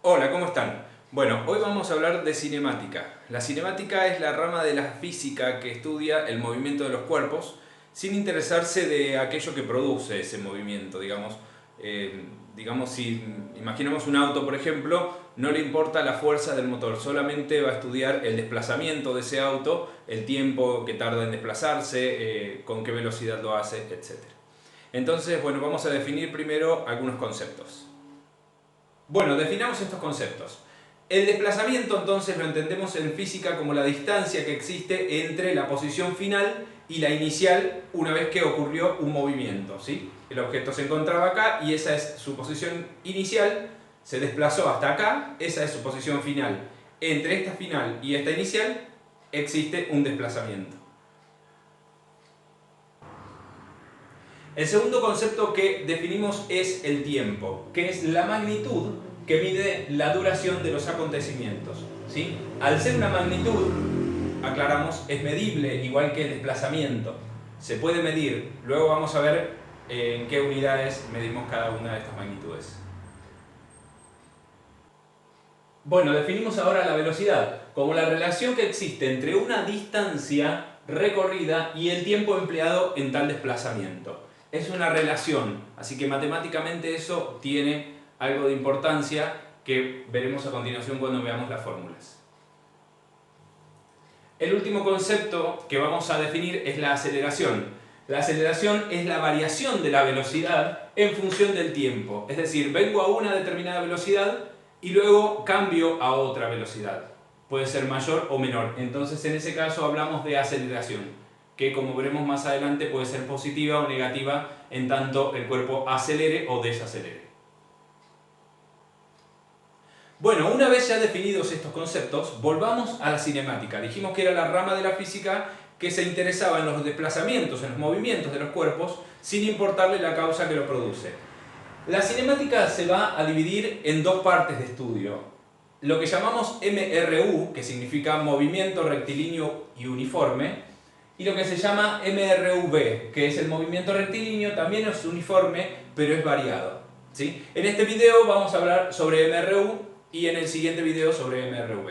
Hola, ¿cómo están? Bueno, hoy vamos a hablar de cinemática. La cinemática es la rama de la física que estudia el movimiento de los cuerpos sin interesarse de aquello que produce ese movimiento, digamos. Digamos, si imaginamos un auto, por ejemplo, no le importa la fuerza del motor, solamente va a estudiar el desplazamiento de ese auto, el tiempo que tarda en desplazarse, con qué velocidad lo hace, etc. Entonces, bueno, vamos a definir primero algunos conceptos. Bueno, definamos estos conceptos. El desplazamiento entonces lo entendemos en física como la distancia que existe entre la posición final y la inicial una vez que ocurrió un movimiento, ¿sí? El objeto se encontraba acá y esa es su posición inicial, se desplazó hasta acá, esa es su posición final. Entre esta final y esta inicial existe un desplazamiento. El segundo concepto que definimos es el tiempo, que es la magnitud que mide la duración de los acontecimientos, ¿sí? Al ser una magnitud, aclaramos, es medible, igual que el desplazamiento. Se puede medir, luego vamos a ver en qué unidades medimos cada una de estas magnitudes. Bueno, definimos ahora la velocidad como la relación que existe entre una distancia recorrida y el tiempo empleado en tal desplazamiento. Es una relación, así que matemáticamente eso tiene algo de importancia que veremos a continuación cuando veamos las fórmulas. El último concepto que vamos a definir es la aceleración. La aceleración es la variación de la velocidad en función del tiempo. Es decir, vengo a una determinada velocidad y luego cambio a otra velocidad. Puede ser mayor o menor. Entonces, en ese caso hablamos de aceleración, que como veremos más adelante puede ser positiva o negativa en tanto el cuerpo acelere o desacelere. Bueno, una vez ya definidos estos conceptos, volvamos a la cinemática. Dijimos que era la rama de la física que se interesaba en los desplazamientos, en los movimientos de los cuerpos, sin importarle la causa que lo produce. La cinemática se va a dividir en dos partes de estudio. Lo que llamamos MRU, que significa movimiento rectilíneo y uniforme, y lo que se llama MRV, que es el movimiento rectilíneo, también es uniforme, pero es variado, ¿sí? En este video vamos a hablar sobre MRU y en el siguiente video sobre MRV.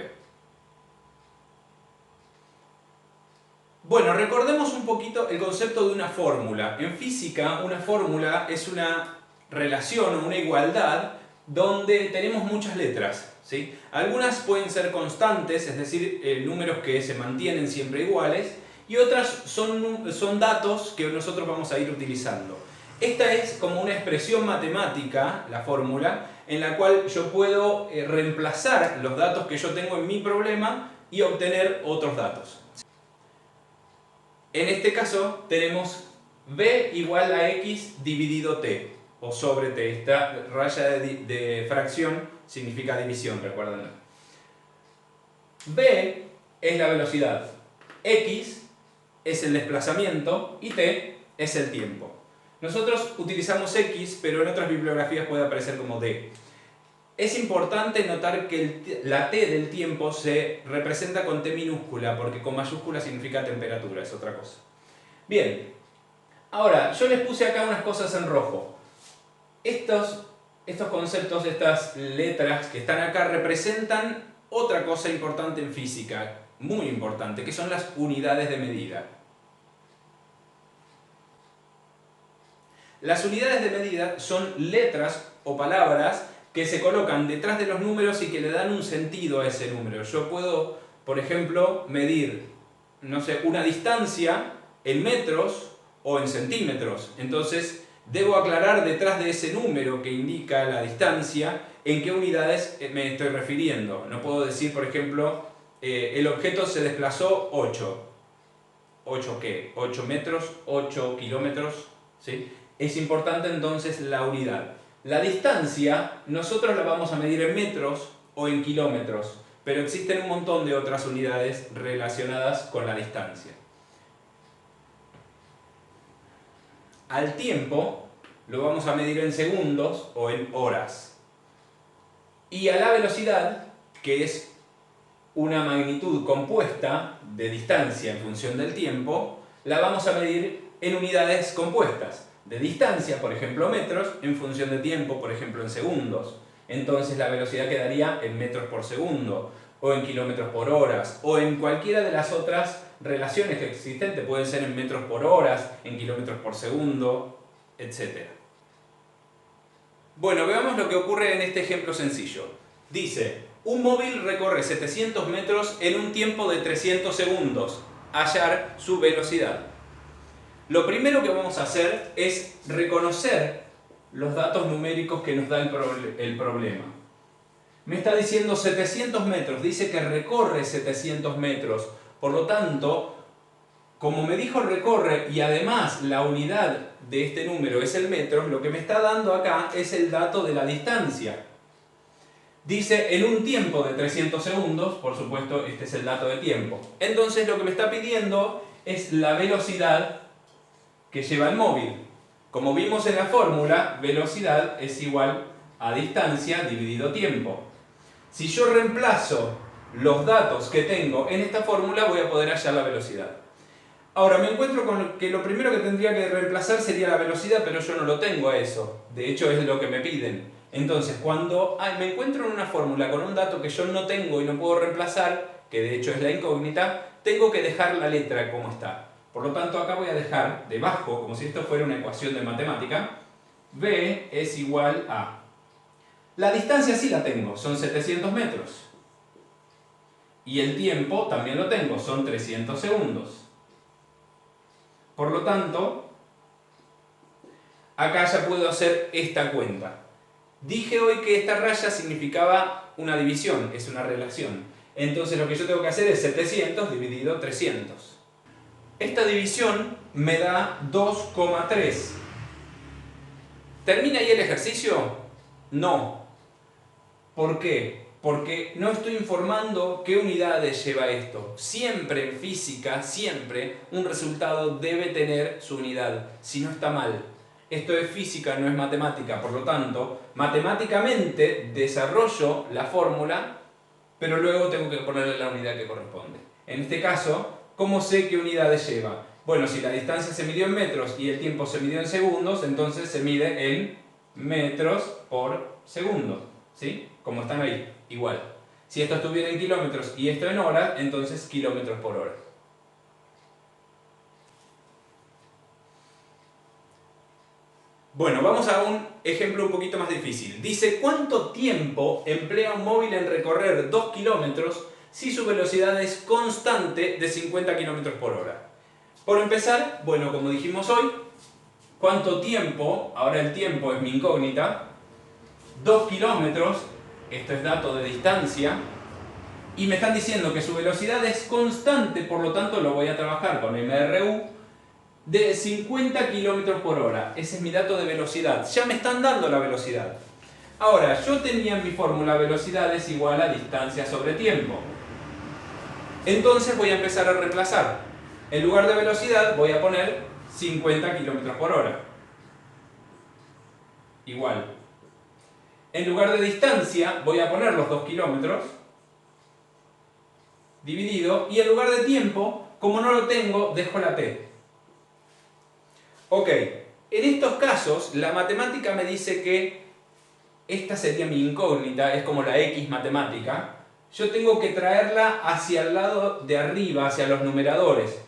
Bueno, recordemos un poquito el concepto de una fórmula. En física, una fórmula es una relación o una igualdad donde tenemos muchas letras, ¿sí? Algunas pueden ser constantes, es decir, números que se mantienen siempre iguales, y otras son datos que nosotros vamos a ir utilizando. Esta es como una expresión matemática, la fórmula, en la cual yo puedo reemplazar los datos que yo tengo en mi problema y obtener otros datos. En este caso tenemos b igual a x dividido t, o sobre t. Esta raya de fracción significa división, recuérdenlo. b es la velocidad, x es el desplazamiento y t es el tiempo. Nosotros utilizamos x, pero en otras bibliografías puede aparecer como d. Es importante notar que la t del tiempo se representa con t minúscula, porque con mayúscula significa temperatura, es otra cosa. Bien, ahora yo les puse acá unas cosas en rojo. Estos conceptos, estas letras que están acá representan otra cosa importante en física, muy importante, que son las unidades de medida. Las unidades de medida son letras o palabras que se colocan detrás de los números y que le dan un sentido a ese número. Yo puedo, por ejemplo, medir, no sé, una distancia en metros o en centímetros. Entonces, debo aclarar detrás de ese número que indica la distancia en qué unidades me estoy refiriendo. No puedo decir, por ejemplo, el objeto se desplazó 8. ¿8 qué? 8 metros, 8 kilómetros, ¿sí? Es importante entonces la unidad. La distancia nosotros la vamos a medir en metros o en kilómetros, pero existen un montón de otras unidades relacionadas con la distancia. Al tiempo lo vamos a medir en segundos o en horas. Y a la velocidad, que es una magnitud compuesta de distancia en función del tiempo, la vamos a medir en unidades compuestas. De distancia, por ejemplo metros, en función de tiempo, por ejemplo en segundos. Entonces la velocidad quedaría en metros por segundo, o en kilómetros por hora, o en cualquiera de las otras relaciones que existen, pueden ser en metros por hora, en kilómetros por segundo, etc. Bueno, veamos lo que ocurre en este ejemplo sencillo. Dice, un móvil recorre 700 metros en un tiempo de 300 segundos. Hallar su velocidad. Lo primero que vamos a hacer es reconocer los datos numéricos que nos da el problema. Me está diciendo 700 metros, dice que recorre 700 metros. Por lo tanto, como me dijo recorre y además la unidad de este número es el metro, lo que me está dando acá es el dato de la distancia. Dice en un tiempo de 300 segundos, por supuesto este es el dato de tiempo. Entonces lo que me está pidiendo es la velocidad que lleva el móvil. Como vimos en la fórmula, velocidad es igual a distancia dividido tiempo. Si yo reemplazo los datos que tengo en esta fórmula, voy a poder hallar la velocidad. Ahora me encuentro con que lo primero que tendría que reemplazar sería la velocidad, pero yo no lo tengo a eso. De hecho es lo que me piden. Entonces cuando me encuentro en una fórmula con un dato que yo no tengo y no puedo reemplazar, que de hecho es la incógnita, tengo que dejar la letra como está. Por lo tanto acá voy a dejar debajo, como si esto fuera una ecuación de matemática, B es igual a... La distancia sí la tengo, son 700 metros. Y el tiempo también lo tengo, son 300 segundos. Por lo tanto, acá ya puedo hacer esta cuenta. Dije hoy que esta raya significaba una división, es una relación. Entonces lo que yo tengo que hacer es 700 dividido 300. Esta división me da 2,3. ¿Termina ahí el ejercicio? No. ¿Por qué? Porque no estoy informando qué unidades lleva esto. Siempre en física, siempre, un resultado debe tener su unidad, si no está mal. Esto es física, no es matemática, por lo tanto, matemáticamente desarrollo la fórmula, pero luego tengo que ponerle la unidad que corresponde. En este caso, ¿cómo sé qué unidades lleva? Bueno, si la distancia se midió en metros y el tiempo se midió en segundos, entonces se mide en metros por segundo, ¿sí? Como están ahí, igual. Si esto estuviera en kilómetros y esto en horas, entonces kilómetros por hora. Bueno, vamos a un ejemplo un poquito más difícil. Dice, ¿cuánto tiempo emplea un móvil en recorrer 2 kilómetros si su velocidad es constante de 50 kilómetros por hora? Por empezar, bueno, como dijimos hoy, ¿cuánto tiempo? Ahora el tiempo es mi incógnita. 2 kilómetros, esto es dato de distancia, y me están diciendo que su velocidad es constante, por lo tanto lo voy a trabajar con MRU, de 50 km por hora. Ese es mi dato de velocidad. Ya me están dando la velocidad. Ahora, yo tenía en mi fórmula velocidad es igual a distancia sobre tiempo. Entonces voy a empezar a reemplazar. En lugar de velocidad voy a poner 50 km por hora. Igual. En lugar de distancia voy a poner los 2 kilómetros dividido, y en lugar de tiempo, como no lo tengo, dejo la t. Ok, en estos casos la matemática me dice que esta sería mi incógnita, es como la x matemática. Yo tengo que traerla hacia el lado de arriba, hacia los numeradores,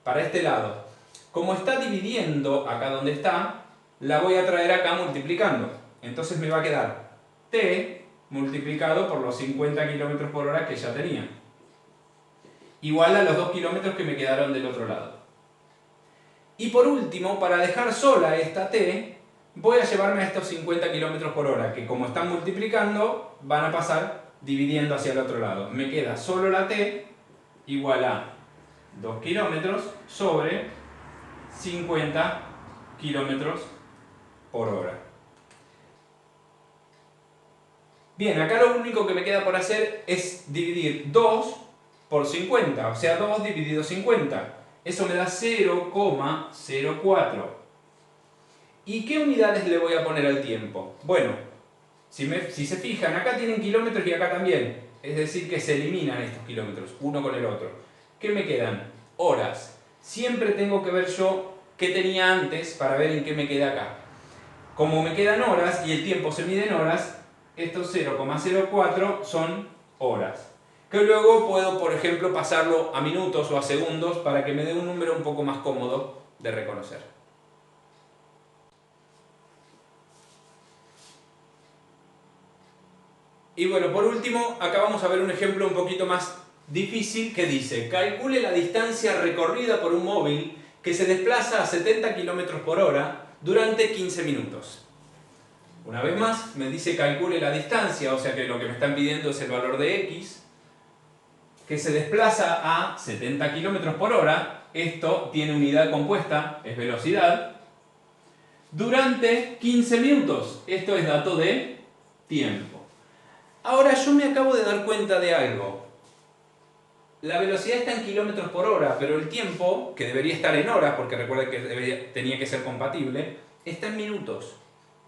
para este lado. Como está dividiendo acá donde está, la voy a traer acá multiplicando. Entonces me va a quedar t multiplicado por los 50 km por hora que ya tenía, igual a los 2 kilómetros que me quedaron del otro lado. Y por último, para dejar sola esta t, voy a llevarme a estos 50 km por hora, que como están multiplicando, van a pasar dividiendo hacia el otro lado. Me queda solo la t igual a 2 kilómetros sobre 50 km por hora. Bien, acá lo único que me queda por hacer es dividir 2 por 50, o sea 2 dividido 50. Eso me da 0,04. ¿Y qué unidades le voy a poner al tiempo? Bueno, si se fijan, acá tienen kilómetros y acá también. Es decir, que se eliminan estos kilómetros, uno con el otro. ¿Qué me quedan? Horas. Siempre tengo que ver yo qué tenía antes para ver en qué me queda acá. Como me quedan horas y el tiempo se mide en horas, estos 0,04 son horas. Que luego puedo, por ejemplo, pasarlo a minutos o a segundos para que me dé un número un poco más cómodo de reconocer. Y bueno, por último, acá vamos a ver un ejemplo un poquito más difícil que dice: calcule la distancia recorrida por un móvil que se desplaza a 70 km por hora durante 15 minutos. Una vez más, me dice calcule la distancia, o sea que lo que me están pidiendo es el valor de x, que se desplaza a 70 km por hora, esto tiene unidad compuesta, es velocidad, durante 15 minutos, esto es dato de tiempo. Ahora yo me acabo de dar cuenta de algo. La velocidad está en kilómetros por hora, pero el tiempo, que debería estar en horas, porque recuerden que tenía que ser compatible, está en minutos.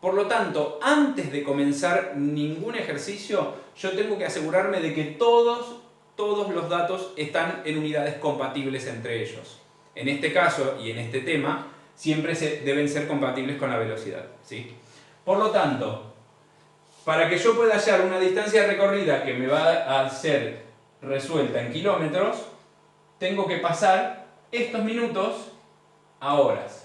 Por lo tanto, antes de comenzar ningún ejercicio, yo tengo que asegurarme de que todos los datos están en unidades compatibles entre ellos. En este caso y en este tema, siempre deben ser compatibles con la velocidad, ¿sí? Por lo tanto, para que yo pueda hallar una distancia recorrida que me va a ser resuelta en kilómetros, tengo que pasar estos minutos a horas.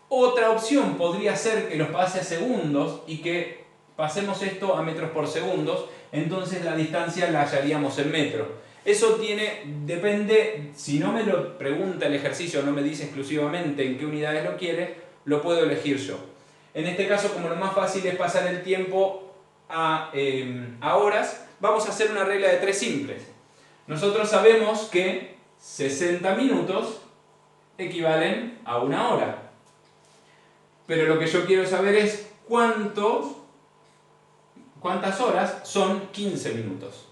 Otra opción podría ser que los pase a segundos y que pasemos esto a metros por segundos, entonces la distancia la hallaríamos en metros. Eso depende, si no me lo pregunta el ejercicio, no me dice exclusivamente en qué unidades lo quiere, lo puedo elegir yo. En este caso, como lo más fácil es pasar el tiempo a horas, vamos a hacer una regla de 3 simples. Nosotros sabemos que 60 minutos equivalen a una hora. Pero lo que yo quiero saber es cuántas horas son 15 minutos.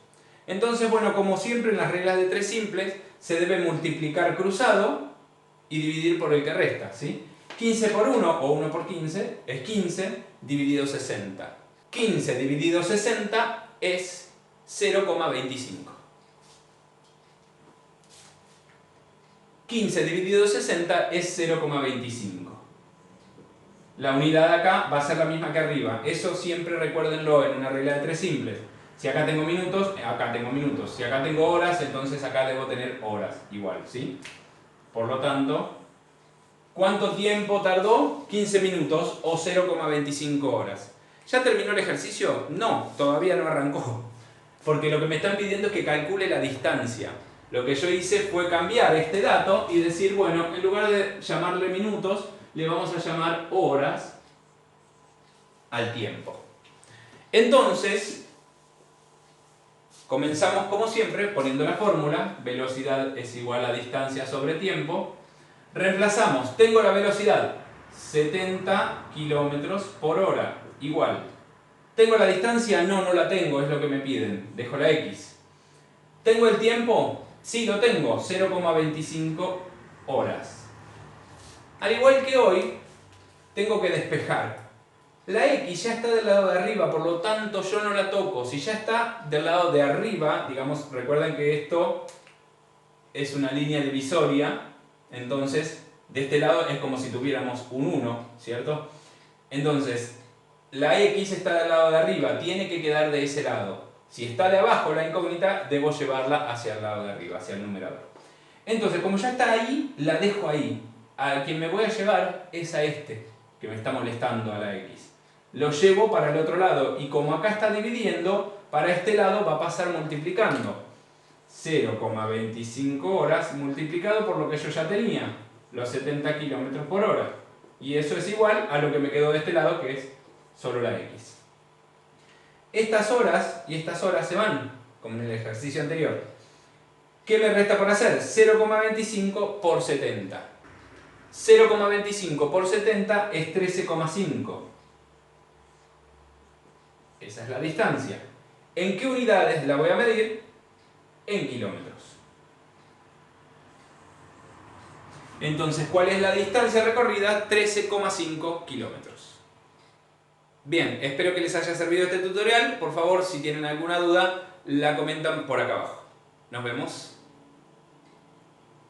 Entonces, bueno, como siempre en las reglas de 3 simples, se debe multiplicar cruzado y dividir por el que resta, ¿sí? 15 por 1 o 1 por 15 es 15 dividido 60. 15 dividido 60 es 0,25. 15 dividido 60 es 0,25. La unidad de acá va a ser la misma que arriba. Eso siempre recuérdenlo en una regla de 3 simples. Si acá tengo minutos, acá tengo minutos. Si acá tengo horas, entonces acá debo tener horas. Igual, ¿sí? Por lo tanto, ¿cuánto tiempo tardó? 15 minutos o 0,25 horas. ¿Ya terminó el ejercicio? No, todavía no arrancó. Porque lo que me están pidiendo es que calcule la distancia. Lo que yo hice fue cambiar este dato y decir, bueno, en lugar de llamarle minutos, le vamos a llamar horas al tiempo. Entonces, comenzamos como siempre poniendo la fórmula, velocidad es igual a distancia sobre tiempo. Reemplazamos, tengo la velocidad, 70 km por hora, igual. ¿Tengo la distancia? No, no la tengo, es lo que me piden, dejo la X. ¿Tengo el tiempo? Sí, lo tengo, 0,25 horas. Al igual que hoy, tengo que despejar. La X ya está del lado de arriba, por lo tanto yo no la toco. Si ya está del lado de arriba, digamos, recuerden que esto es una línea divisoria, entonces de este lado es como si tuviéramos un 1, ¿cierto? Entonces, la X está del lado de arriba, tiene que quedar de ese lado. Si está de abajo la incógnita, debo llevarla hacia el lado de arriba, hacia el numerador. Entonces, como ya está ahí, la dejo ahí. A quien me voy a llevar es a este, que me está molestando a la X. Lo llevo para el otro lado, y como acá está dividiendo, para este lado va a pasar multiplicando. 0,25 horas multiplicado por lo que yo ya tenía, los 70 km por hora. Y eso es igual a lo que me quedó de este lado, que es solo la X. Estas horas y estas horas se van, como en el ejercicio anterior. ¿Qué me resta por hacer? 0,25 por 70. 0,25 por 70 es 13,5. Esa es la distancia. ¿En qué unidades la voy a medir? En kilómetros. Entonces, ¿cuál es la distancia recorrida? 13,5 kilómetros. Bien, espero que les haya servido este tutorial. Por favor, si tienen alguna duda, la comentan por acá abajo. Nos vemos.